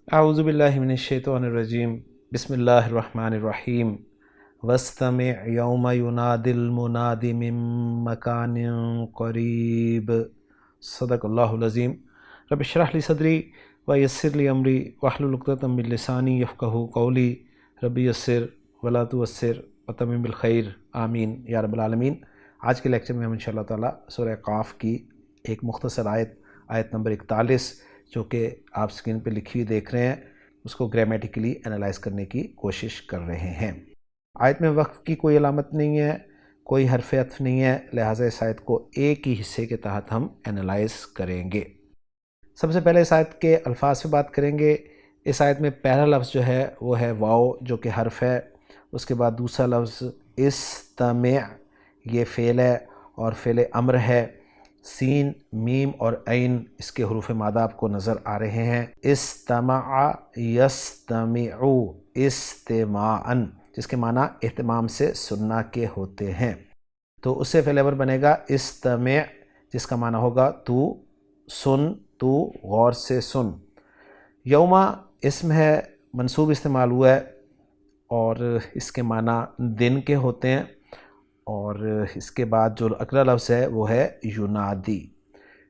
اعوذ باللہ من الشیطان الرجیم بسم اللہ الرحمن الرحیم واستمع یوم ینادی المنادی من مکان قریب صدق اللہ العظیم رب اشرح لی صدری ویسر لی امری واحلل عقدۃ من لسانی یفقہوا قولی رب یسر ولا تعسر وتمم بالخیر آمین یا رب العالمین۔ آج کے لیکچر میں ہم انشاءاللہ تعالی سورہ قاف کی ایک مختصر آیت نمبر 41 جو کہ آپ اسکرین پہ لکھی ہوئی دیکھ رہے ہیں، اس کو گرامیٹیکلی انالائز کرنے کی کوشش کر رہے ہیں۔ آیت میں وقف کی کوئی علامت نہیں ہے، کوئی حرف عطف نہیں ہے، لہٰذا اس آیت کو ایک ہی حصے کے تحت ہم انالائز کریں گے۔ سب سے پہلے اس آیت کے الفاظ سے بات کریں گے۔ اس آیت میں پہلا لفظ جو ہے وہ ہے واو جو کہ حرف ہے، اس کے بعد دوسرا لفظ استمع، یہ فعل ہے اور فعل امر ہے۔ سین، میم اور عین اس کے حروف مادہ آپ کو نظر آ رہے ہیں۔ استمع یستمع استماعا، جس کے معنی اہتمام سے سننا کے ہوتے ہیں، تو اس سے فعل امر بنے گا استمع، جس کا معنی ہوگا تو سن، تو غور سے سن۔ یوما اسم ہے، منصوب استعمال ہوا ہے اور اس کے معنی دن کے ہوتے ہیں، اور اس کے بعد جو اگلا لفظ ہے وہ ہے ینادی۔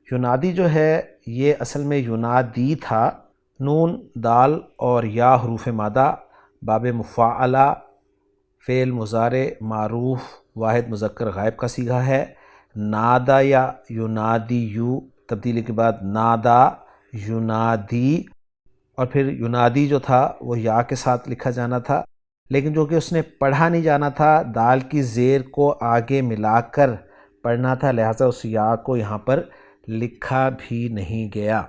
ینادی جو ہے یہ اصل میں ینادی تھا، نون، دال اور یا حروف مادہ، باب مفاعلہ، فعل مضارع معروف واحد مذکر غائب کا صیغہ ہے۔ نادا یا ینادی یو، تبدیلی کے بعد نادا ینادی، اور پھر ینادی جو تھا وہ یا کے ساتھ لکھا جانا تھا، لیکن جو کہ اس نے پڑھا نہیں جانا تھا، دال کی زیر کو آگے ملا کر پڑھنا تھا، لہٰذا اس یا کو یہاں پر لکھا بھی نہیں گیا۔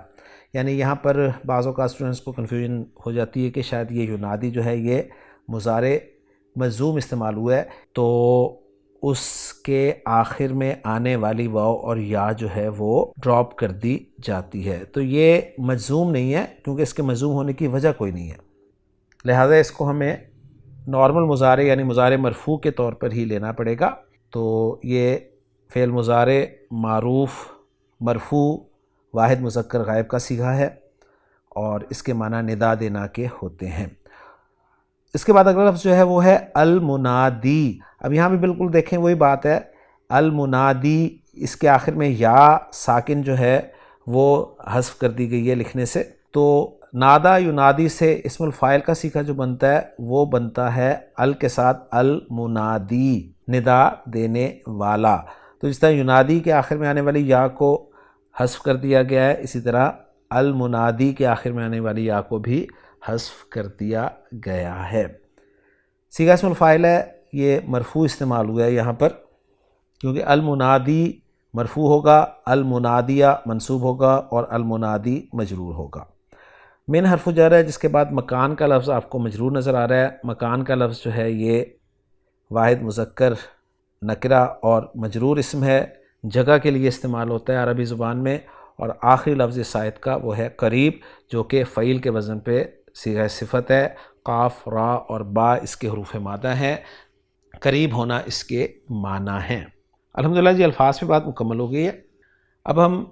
یعنی یہاں پر بعض اوقات اسٹوڈنٹس کو کنفیوژن ہو جاتی ہے کہ شاید یہ ینادی جو ہے یہ مضارع مجزوم استعمال ہوا ہے، تو اس کے آخر میں آنے والی واو اور یا جو ہے وہ ڈراپ کر دی جاتی ہے، تو یہ مجزوم نہیں ہے کیونکہ اس کے مجزوم ہونے کی وجہ کوئی نہیں ہے، لہٰذا اس کو ہمیں نارمل مضارع یعنی مضارع مرفوع کے طور پر ہی لینا پڑے گا۔ تو یہ فعل مضارع معروف مرفوع واحد مذکر غائب کا صیغہ ہے اور اس کے معنی ندا دینا کے ہوتے ہیں۔ اس کے بعد اگلا لفظ جو ہے وہ ہے المنادی۔ اب یہاں بھی بالکل دیکھیں وہی بات ہے، المنادی، اس کے آخر میں یا ساکن جو ہے وہ حذف کر دی گئی ہے لکھنے سے، تو نادا ینادی سے اسم الفاعل کا صیغہ جو بنتا ہے وہ بنتا ہے ال کے ساتھ المنادی، ندا دینے والا۔ تو جس طرح ینادی کے آخر میں آنے والی یا کو حذف کر دیا گیا ہے، اسی طرح المنادی کے آخر میں آنے والی یا کو بھی حذف کر دیا گیا ہے۔ صیغہ اسم الفاعل ہے، یہ مرفوع استعمال ہوا ہے یہاں پر، کیونکہ المنادی مرفوع ہوگا، المنادیہ منصوب ہوگا اور المنادی مجرور ہوگا۔ من حرف جر ہے، جس کے بعد مکان کا لفظ آپ کو مجرور نظر آ رہا ہے۔ مکان کا لفظ جو ہے یہ واحد مذکر نکرہ اور مجرور اسم ہے، جگہ کے لیے استعمال ہوتا ہے عربی زبان میں، اور آخری لفظ اس آیت کا وہ ہے قریب، جو کہ فعیل کے وزن پہ صیغہ صفت ہے۔ قاف، را اور با اس کے حروف مادہ ہیں، قریب ہونا اس کے معنی ہیں۔ الحمدللہ جی، الفاظ پہ بات مکمل ہو گئی ہے۔ اب ہم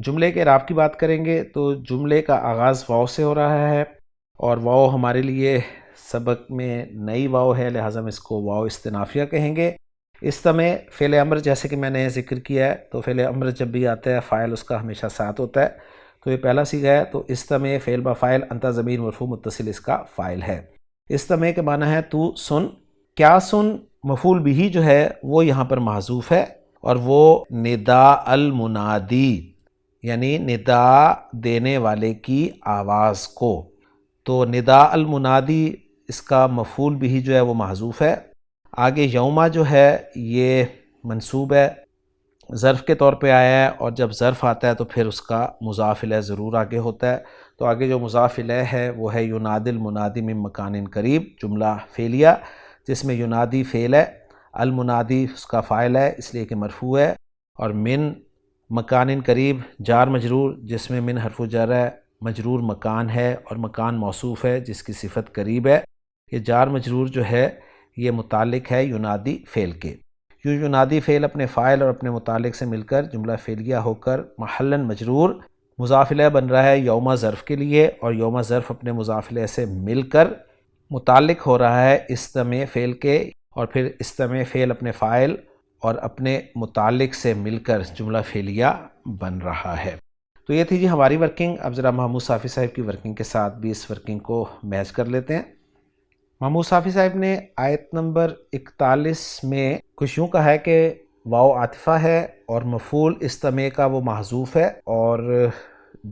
جملے کے اعراب کی بات کریں گے، تو جملے کا آغاز واو سے ہو رہا ہے، اور واو ہمارے لیے سبق میں نئی واو ہے، لہٰذا ہم اس کو واو استنافیہ کہیں گے۔ استمع فعل امر، جیسے کہ میں نے ذکر کیا ہے، تو فعل امر جب بھی آتا ہے فاعل اس کا ہمیشہ ساتھ ہوتا ہے، تو یہ پہلا صیغہ ہے، تو استمع فعل با فاعل، انت ضمیر مرفوع متصل اس کا فاعل ہے۔ استمع کے معنی ہے تو سن، کیا سن، مفعول بھی جو ہے وہ یہاں پر محذوف ہے، اور وہ ندا المنادی یعنی ندا دینے والے کی آواز کو، تو ندا المنادی اس کا مفعول بھی جو ہے وہ محذوف ہے۔ آگے یوما جو ہے یہ منصوب ہے، ظرف کے طور پہ آیا ہے، اور جب ظرف آتا ہے تو پھر اس کا مضاف الیہ ضرور آگے ہوتا ہے، تو آگے جو مضاف الیہ ہے وہ ہے ینادی المنادی من مکان قریب، جملہ فعلیہ جس میں ینادی فعل ہے، المنادی اس کا فاعل ہے اس لیے کہ مرفوع ہے، اور من مکان قریب جار مجرور جس میں من حرف جر ہے، مجرور مکان ہے اور مکان موصوف ہے جس کی صفت قریب ہے۔ یہ جار مجرور جو ہے یہ متعلق ہے ینادی فعل کے، یوں ینادی فعل اپنے فاعل اور اپنے متعلق سے مل کر جملہ فعلیہ ہو کر محلاً مجرور مضاف الیہ بن رہا ہے یوم ظرف کے لیے، اور یوم ظرف اپنے مضاف الیہ سے مل کر متعلق ہو رہا ہے استمع فعل کے، اور پھر استمع فعل اپنے فاعل اور اپنے متعلق سے مل کر جملہ فعلیہ بن رہا ہے۔ تو یہ تھی جی ہماری ورکنگ۔ اب ذرا محمود صافی صاحب کی ورکنگ کے ساتھ بھی اس ورکنگ کو میچ کر لیتے ہیں۔ محمود صافی صاحب نے آیت نمبر 41 میں کچھ یوں کہا ہے کہ واو عاطفہ ہے اور مفعول استمع کا وہ محذوف ہے، اور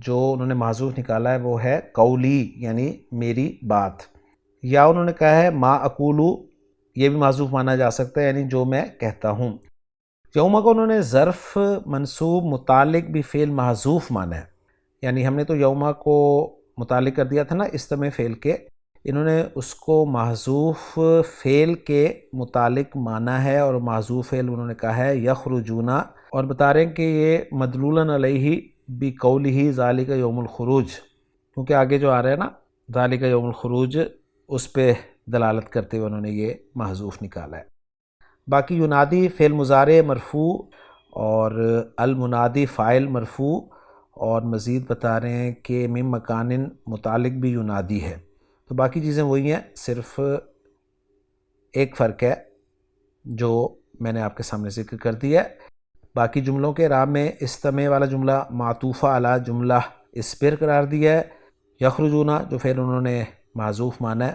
جو انہوں نے محذوف نکالا ہے وہ ہے قولی یعنی میری بات، یا انہوں نے کہا ہے ما اقولو، یہ بھی محذوف مانا جا سکتا ہے یعنی جو میں کہتا ہوں۔ یوم کو انہوں نے ظرف منصوب متعلق بھی فعل محذوف مانا ہے، یعنی ہم نے تو یوم کو متعلق کر دیا تھا نا استمع فعل کے، انہوں نے اس کو محذوف فعل کے متعلق مانا ہے، اور محذوف فعل انہوں نے کہا ہے یخرجون، اور بتا رہے ہیں کہ یہ مدلولا علیہ بقولہ ذالک یوم الخروج، کیونکہ آگے جو آ رہا ہے نا ذالک یوم الخروج، اس پہ دلالت کرتے ہوئے انہوں نے یہ محذوف نکالا ہے۔ باقی ینادی فعل مضارع مرفوع اور المنادی فاعل مرفوع، اور مزید بتا رہے ہیں کہ من مکان متعلق بھی ینادی ہے۔ تو باقی چیزیں وہی ہیں، صرف ایک فرق ہے جو میں نے آپ کے سامنے ذکر کر دیا ہے۔ باقی جملوں کے اعراب میں استمع والا جملہ معطوفہ علی جملہ اصبر قرار دیا ہے، یخرجون جو فعل انہوں نے محذوف مانا ہے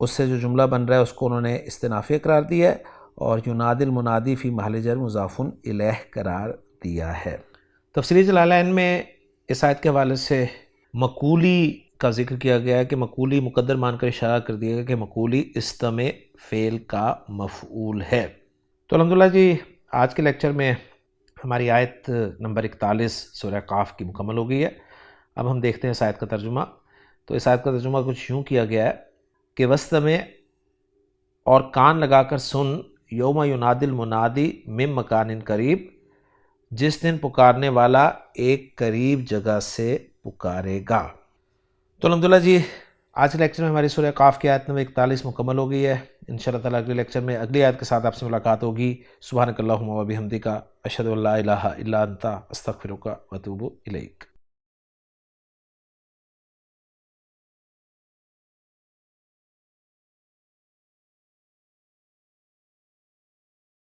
اس سے جو جملہ بن رہا ہے اس کو انہوں نے استنافیہ قرار دیا ہے، اور ینادی المنادی فی محل جر مضاف الیہ قرار دیا ہے۔ تفسیری جلالین میں اس آیت کے حوالے سے مقولی کا ذکر کیا گیا ہے کہ مقولی مقدر مان کر اشارہ کر دیا گیا کہ مقولی استمع فعل کا مفعول ہے۔ تو الحمدللہ جی آج کے لیکچر میں ہماری آیت نمبر 41 سورہ قاف کی مکمل ہو گئی ہے۔ اب ہم دیکھتے ہیں اس آیت کا ترجمہ۔ تو اس آیت کا ترجمہ کچھ یوں کیا گیا ہے کہ وستمع اور کان لگا کر سن، یوم ینادی المنادی من مکان قریب، جس دن پکارنے والا ایک قریب جگہ سے پکارے گا۔ تو الحمدللہ جی آج کے لیکچر میں ہماری سورہ قاف کی آیت نمبر 41 مکمل ہو گئی ہے۔ انشاءاللہ تعالیٰ اگلے لیکچر میں اگلی آیت کے ساتھ آپ سے ملاقات ہوگی۔ سبحانک اللہم و بحمدک، اشہد ان لا الہ الا انت، استغفرک و اتوب الیک۔